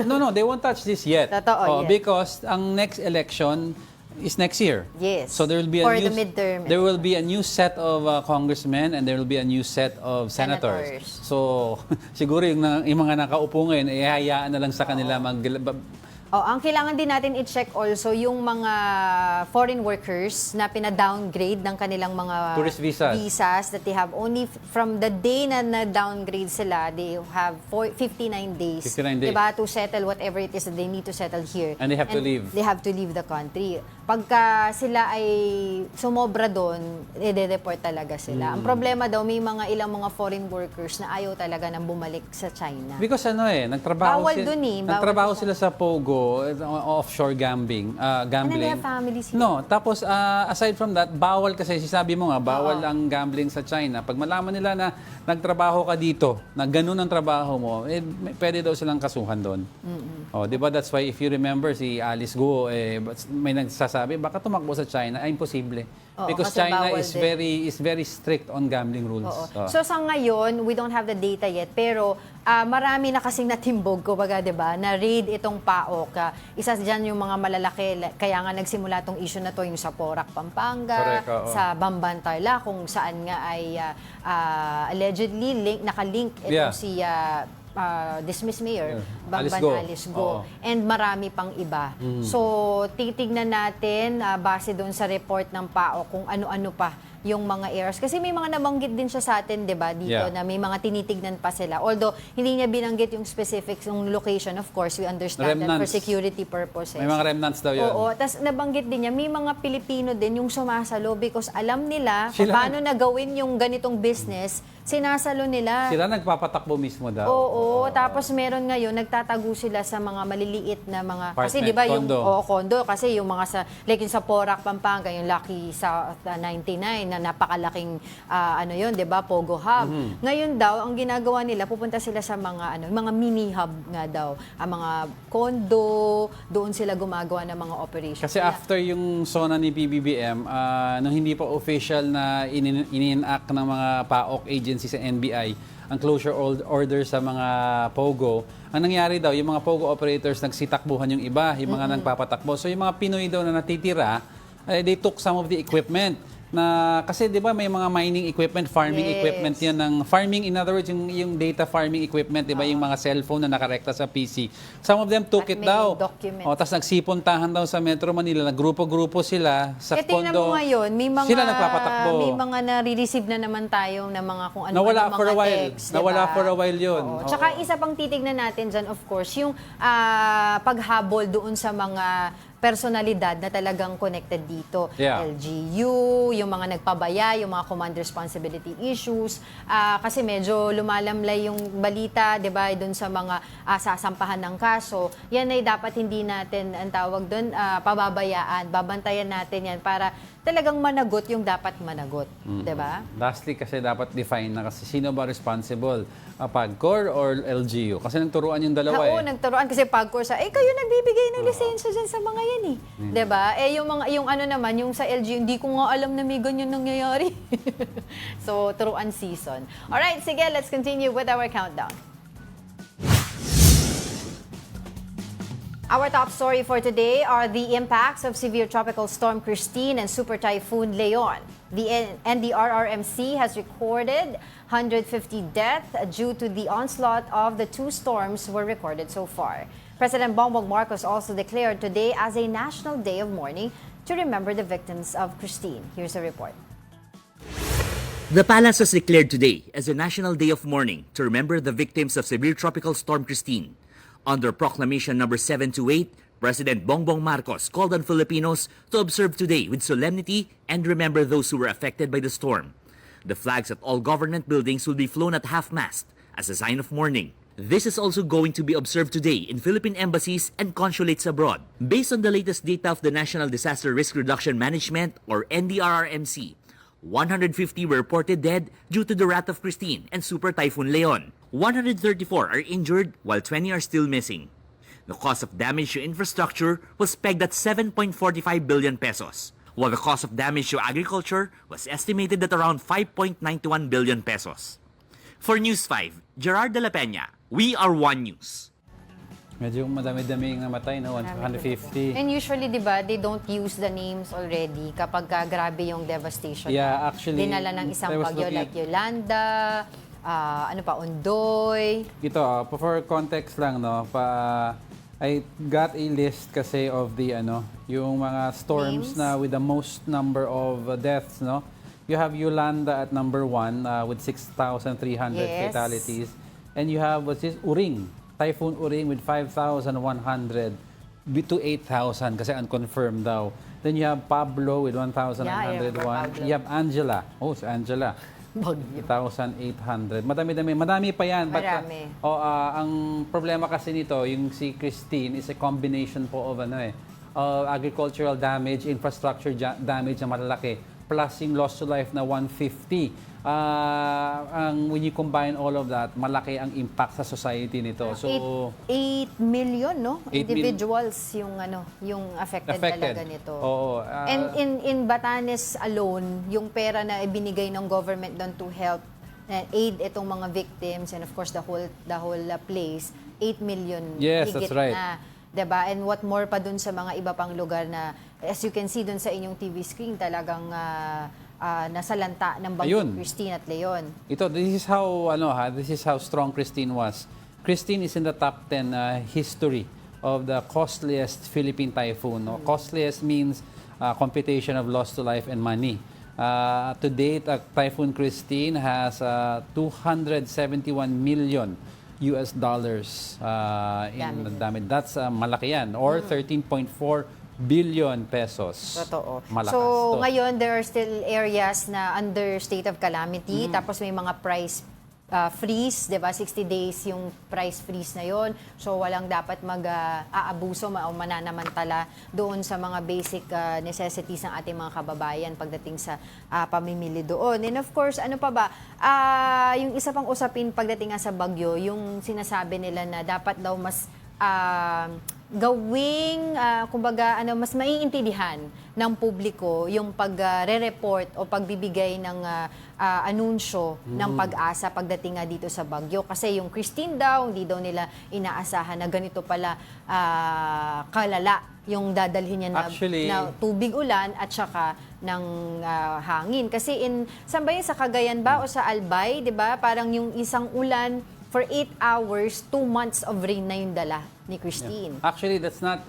no, they won't touch this yet. Totoo, yet. Because ang next election is next year. Yes. So there will be For the midterm. There will be a new set of congressmen and there will be a new set of senators. So siguro yung mga nakaupo ngayon, hayaan na lang sa kanila ang kailangan din natin i-check also yung mga foreign workers na pina-downgrade ng kanilang mga tourist visas that they have only from the day na na-downgrade sila, they have 59 days. 59 days. Diba, to settle whatever it is that they need to settle here. And they have to leave. They have to leave the country. Pagka sila ay sumobra doon, i-deport talaga sila. Ang problema daw, may ilang mga foreign workers na ayaw talaga nang bumalik sa China. Because nagtrabaho Bawal dun eh. Nagtrabaho sila sa Pogo, offshore gambling. And then they have families here. No, tapos aside from that, bawal kasi, sabi mo nga, bawal ang gambling sa China. Pag malaman nila na nagtrabaho ka dito, na ganun ang trabaho mo, pwede daw silang kasuhan doon. Di ba? That's why if you remember si Alice Guo, may nagsasabi sinasabi, baka tumakbo sa China, ay imposible. Oo, Because kasi China bawal is din. very strict on gambling rules. Oo. So sa ngayon, we don't have the data yet, pero marami na kasing natimbog, kumbaga, 'di ba? Na raid itong PAOK. Isa diyan yung mga malalaki, kaya nga nagsimula tong issue na to yung sa Porac, Pampanga, Correct, oo. sa Bambantarla, kung saan nga ay allegedly nakalink itong Yeah. si dismissed mayor, Alice Bamban Go. Alice Go. Oo. And marami pang iba. So, titignan natin, base doon sa report ng PAO, kung ano-ano pa yung mga errors. Kasi may mga nabanggit din siya sa atin, di ba, dito, Yeah. na may mga tinitignan pa sila. Although, hindi niya binanggit yung specifics, yung location, of course, we understand that for Remnants. security purposes. May mga remnants daw yun. Oo, tapos nabanggit din niya, may mga Pilipino din yung sumasalo because alam nila kung Sila paano na gawin yung ganitong business, sinasalo nila. Sila nagpapatakbo mismo daw. Oo, tapos meron ngayon, nagtatago sila sa mga maliliit na mga, kasi Apartment, di ba yung, condo. condo, kasi yung mga sa, like yung sa Porac, Pampanga, yung Lucky sa 99, na napakalaking, ano yun, di ba, Pogo Hub. Ngayon daw, ang ginagawa nila, pupunta sila sa mga, mga mini hub nga daw, ang mga condo, doon sila gumagawa ng mga operations. Kasi after yung SONA ni PBBM, nung hindi pa official na in-enact ng mga PAOK agencies sa NBI, ang closure order sa mga POGO, ang nangyari daw, yung mga POGO operators nagsitakbuhan yung iba, yung mga nagpapatakbo. So yung mga Pinoy daw na natitira, they took some of the equipment. Na kasi 'di ba may mga mining equipment, farming Yes. equipment 'yan ng farming, in other words yung data farming equipment, 'di ba, yung mga cellphone na nakarekta sa PC. Some of them took At it may daw. documents. Tapos nagsipuntahan daw sa Metro Manila, naggrupo-grupo sila sa Tingnan kondo. mo ngayon, may mga, sila nagpapatakbo. may mga nare-receive na naman tayo na mga kung ano Nawala mga for a while. text, Nawala diba? for a while yun. Oo. Oo. Tsaka isa pang titignan natin dyan, of course, yung paghabol doon sa mga personalidad na talagang connected dito. Yeah. LGU, yung mga nagpabaya, yung mga command responsibility issues. Kasi medyo lumalamlay yung balita, di ba, doon sa mga sasampahan ng kaso. Yan ay dapat hindi natin, ang tawag doon, pababayaan. Babantayan natin yan para talagang managot yung dapat managot. Di ba? Lastly, kasi dapat define na kasi sino ba responsible? PAGCOR or LGU? Kasi nagturuan yung dalawa Oo, eh. nagturoan kasi PAGCOR sa, kayo nagbibigay ng lisensya dyan sa mga yan eh. 'Di ba? Yung ano naman, yung sa LG, hindi ko nga alam na may ganyan nangyayari. So, turuan season. Alright, sige, let's continue with our countdown. Our top story for today are the impacts of severe tropical storm Christine and super typhoon Leon. The NDRRMC has recorded 150 deaths due to the onslaught of the two storms were recorded so far. President Bongbong Marcos also declared today as a national day of mourning to remember the victims of Christine. Here's a report. The palace was declared today as a national day of mourning to remember the victims of severe tropical storm Christine. Under Proclamation number 728, President Bongbong Marcos called on Filipinos to observe today with solemnity and remember those who were affected by the storm. The flags at all government buildings will be flown at half-mast as a sign of mourning. This is also going to be observed today in Philippine embassies and consulates abroad. Based on the latest data of the National Disaster Risk Reduction Management or NDRRMC, 150 were reported dead due to the wrath of Christine and Super Typhoon Leon. 134 are injured while 20 are still missing. The cost of damage to infrastructure was pegged at 7.45 billion pesos, while the cost of damage to agriculture was estimated at around 5.91 billion pesos. For News 5, Gerard de la Peña, we are One News. Medyo madami-dami yung namatay, no? 150. And usually, di ba, they don't use the names already kapag grabe yung devastation. Yeah, actually, dinala ng isang I was bagyo looking like Yolanda, Ondoy. Ito, for context lang, no? I got a list kasi of the, yung mga storms Names? na with the most number of deaths, no? You have Yolanda at number 1 with 6,300 Yes. fatalities. And you have, what's this? Uring. Typhoon Uring with 5,100 to 8,000 kasi unconfirmed daw. Then you have Pablo with 1,901. Yeah, I remember Pablo. You have Angela. Oh, si Angela. 1,800. Madami pa yan. But, Marami. ang problema kasi nito, yung si Christine is a combination po of agricultural damage, infrastructure damage na malalaki, plus yung loss to life na 150. When you combine all of that, malaki ang impact sa society nito. So 8 million, no? 8 Individuals yung affected talaga nito. Oo. And in Batanes alone, yung pera na ibinigay ng government doon to help aid itong mga victims and of course the whole place, 8 million Yes, that's right. na. 'Di ba? And what more pa dun sa mga iba pang lugar na as you can see dun sa inyong TV screen talagang nasa lanta ng Bagyo Christine at Leon. This is how strong Christine was. Christine is in the top 10 history of the costliest Philippine typhoon. No? Costliest means computation of loss to life and money. To date, Typhoon Christine has 271 million US dollars in damage. That's malaki yan, or 13.4 billion pesos. Totoo. Malakas So, to. ngayon, there are still areas na under state of calamity. Tapos may mga price freeze, di ba? 60 days yung price freeze na yon. So, walang dapat mag-aabuso o mananamantala doon sa mga basic necessities ng ating mga kababayan pagdating sa pamimili doon. And of course, ano pa ba? Yung isa pang usapin pagdating nga sa bagyo, yung sinasabi nila na dapat daw mas gawing, mas maiintindihan ng publiko yung pagre-report o pagbibigay ng anunsyo ng pag-asa pagdating nga dito sa bagyo. Kasi yung Christine daw, hindi daw nila inaasahan na ganito pala kalala yung dadalhin niya na tubig ulan at saka ng hangin. Kasi saan ba yun, sa Cagayan ba o sa Albay, di ba? Parang yung isang ulan for 8 hours, 2 months of rain na yung dala ni Christine. Yeah. Actually, that's not,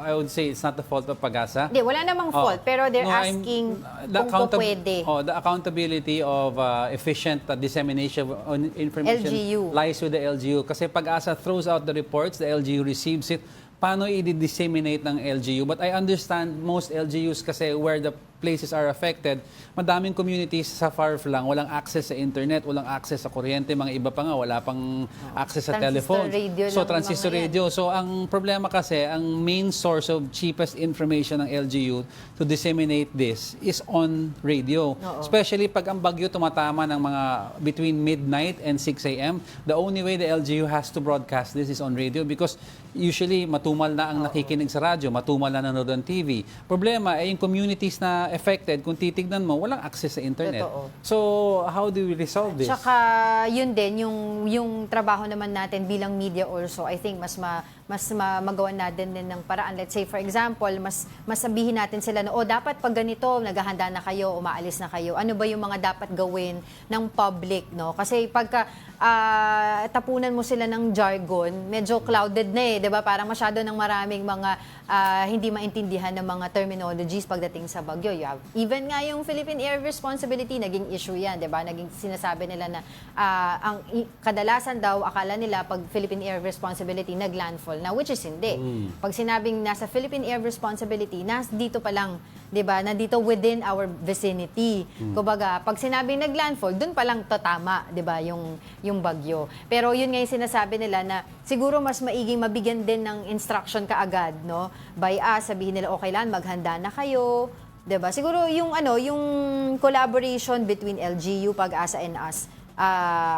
I would say, it's not the fault of Pag-asa. Hindi, wala namang fault, pero they're asking kung pwede. The accountability of efficient dissemination of information LGU. lies with the LGU. Kasi Pag-asa throws out the reports, the LGU receives it. Paano i-disseminate ng LGU? But I understand most LGUs kasi where the places are affected, madaming communities sa far-flung, walang access sa internet, walang access sa kuryente, mga iba pa nga, wala pang access sa telephone. Transistor radio. So ang problema kasi, ang main source of cheapest information ng LGU to disseminate this is on radio. Especially pag ang bagyo tumatama ng mga between midnight and 6 a.m., the only way the LGU has to broadcast this is on radio because usually matumal na ang nakikinig sa radyo, matumal na nanonood ng TV. Problema ay yung communities na affected, kung titignan mo, walang access sa internet. Totoo. So, how do we resolve this? Tsaka, yun din, yung trabaho naman natin bilang media also, I think mas magawa natin din ng paraan. Let's say, for example, mas sabihin natin sila na, dapat pag ganito, naghahanda na kayo, umaalis na kayo. Ano ba yung mga dapat gawin ng public, no? Kasi pagka tapunan mo sila ng jargon, medyo clouded na di ba? Parang masyado ng maraming mga hindi maintindihan ng mga terminologies pagdating sa bagyo. Even nga yung Philippine Air Responsibility, naging issue yan, di ba? Naging sinasabi nila na kadalasan daw, akala nila pag Philippine Air Responsibility, naglandfall na, which is hindi. Pag sinabing nasa Philippine Air Responsibility, dito pa lang, di ba? Nandito within our vicinity. Kumbaga, pag sinabing naglandfall, dun pa lang tatama, di ba? Yung bagyo. Pero yun nga yung sinasabi nila na siguro mas maiging mabigyan din ng instruction kaagad, no? By us, sabihin nila, okay lang, maghanda na kayo, 'di ba? Siguro yung collaboration between LGU, Pag-asa and us,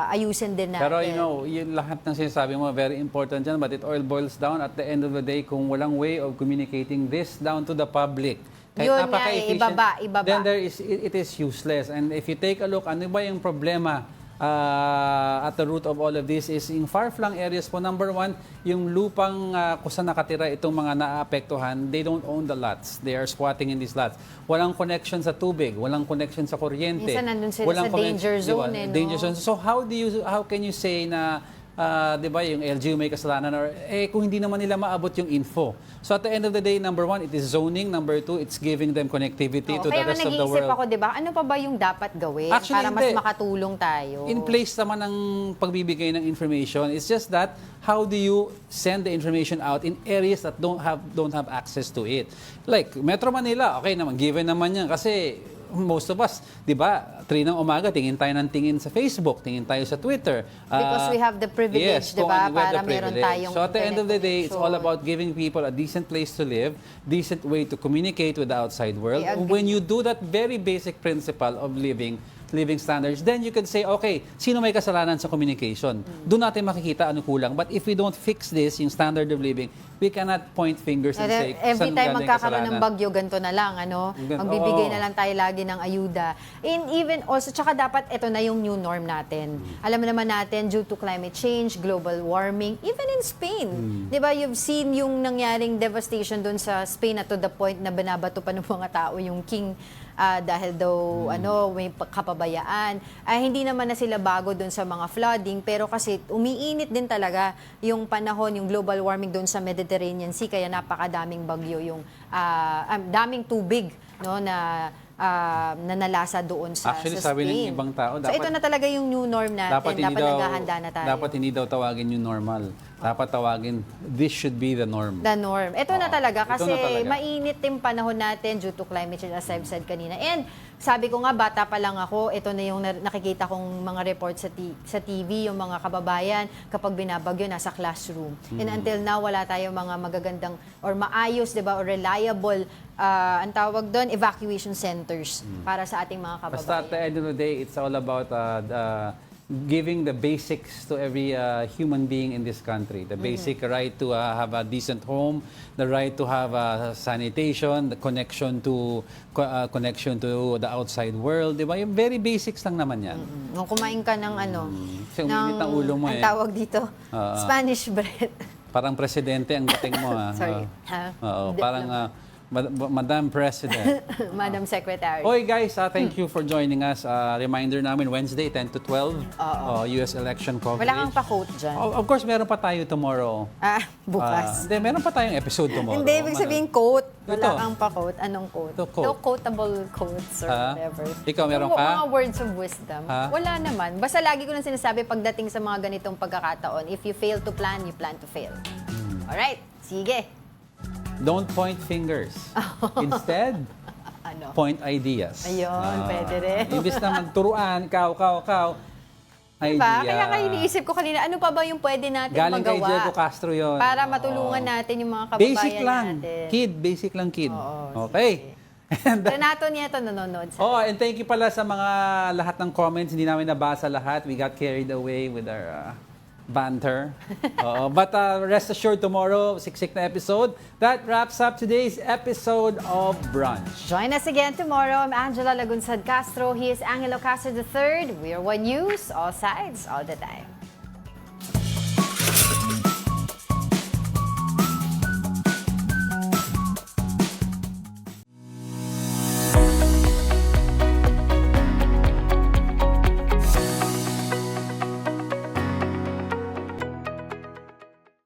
ayusin din natin. Pero yung lahat ng sinasabi mo, very important yan, but it all boils down at the end of the day, kung walang way of communicating this down to the public, kahit yun napaka-efficient, ibaba. then it is useless. And if you take a look, ano ba yung problema at the root of all of this is in far-flung areas po, number one, yung lupang kung saan nakatira itong mga naapektuhan, they don't own the lots. They are squatting in these lots. Walang connection sa tubig, walang connection sa kuryente. Minsan nandun sila sa danger zone, no? Danger zone. So how can you say na di ba, yung LGU may kasalanan or kung hindi naman nila maabot yung info. So at the end of the day, number one, it is zoning. Number two, it's giving them connectivity to the rest of the world. Kaya nag-iisip ako, di ba, ano pa ba yung dapat gawin para mas makatulong tayo? In place naman ng pagbibigay ng information. It's just that how do you send the information out in areas that don't have access to it? Like Metro Manila, okay naman, given naman yan kasi most of us, di ba, 3 ng umaga, tingin tayo ng tingin sa Facebook, tingin tayo sa Twitter. Because we have the privilege, di kung ba? ano, we have Para the meron privilege. tayong So at the end of the day, it's all internet about giving people a decent place to live, decent way to communicate with the outside world. I agree. When you do that very basic principle of living standards, then you can say, okay, sino may kasalanan sa communication? Doon natin makikita ano kulang. But if we don't fix this, yung standard of living, we cannot point fingers and say, every saan time galing magkakaroon ng kasalanan? bagyo, ganito na lang, ano? Gan- Magbibigay oo. na lang tayo lagi ng ayuda. And even also, tsaka dapat ito na yung new norm natin. Alam naman natin, due to climate change, global warming, even in Spain. Di ba, you've seen yung nangyaring devastation doon sa Spain na to the point na binabato pa ng mga tao yung king dahil daw may kapabayaan. Hindi naman na sila bago doon sa mga flooding, pero kasi umiinit din talaga yung panahon, yung global warming doon sa Mediterranean Sea, kaya napakadaming bagyo, yung daming tubig, no, na nalasa doon sa Actually, sa sabi Spain. ng ibang tao, So ito na talaga yung new norm natin. Dapat naghahanda na tayo. Dapat hindi daw tawagin yung normal. Dapat tawagin, this should be the norm. The norm. Ito na talaga Ito kasi na talaga. mainit yung panahon natin due to climate change, as I've said kanina. And sabi ko nga, bata pa lang ako, ito na yung nakikita kong mga reports sa TV, yung mga kababayan, kapag binabagyo, nasa classroom. And until now, wala tayong mga magagandang or maayos, di ba, or reliable, ang tawag doon, evacuation centers para sa ating mga kababayan. Basta at the end of the day, it's all about giving the basics to every human being in this country. The basic right to have a decent home, the right to have sanitation, the connection to the outside world, di ba? Yung very basics lang naman yan. Nung kumain ka ng Kasi uminit ang ulo mo ang eh. tawag dito, Spanish bread. Parang presidente ang dating mo. Sorry. Oo, parang Madam President. Madam Secretary. Oy guys, thank you for joining us. Reminder namin, Wednesday, 10 to 12, US election coverage. Wala kang pa-quote dyan. Of course, meron pa tayo tomorrow. Bukas. Hindi, meron pa tayong episode tomorrow. Hindi, ibig sabihin quote. Wala Ito. kang pa-quote. Anong quote? Ito, quote. No quotable quotes or whatever. Ikaw, meron Yung ka? Mga words of wisdom. Wala naman. Basta lagi ko nang sinasabi pagdating sa mga ganitong pagkakataon, if you fail to plan, you plan to fail. Alright, sige. Don't point fingers. Instead, point ideas. Ayun, pwede rin. Imbis na magturuan, kaw, idea. Diba? Kaya iniisip ko kanina, ano pa ba yung pwede natin Galing magawa? kay Diego Castro yun. Para matulungan natin yung mga kababayan Basic lang. natin. Basic lang, kid. Oo, Okay. Renato Nieto nanonood sa... And thank you pala sa mga lahat ng comments. Hindi namin nabasa lahat. We got carried away with our banter. But rest assured, tomorrow, siksik na episode. That wraps up today's episode of Brunch. Join us again tomorrow. I'm Angela Lagunsad Castro. He is Angelo Castro III. We are One News, all sides, all the time.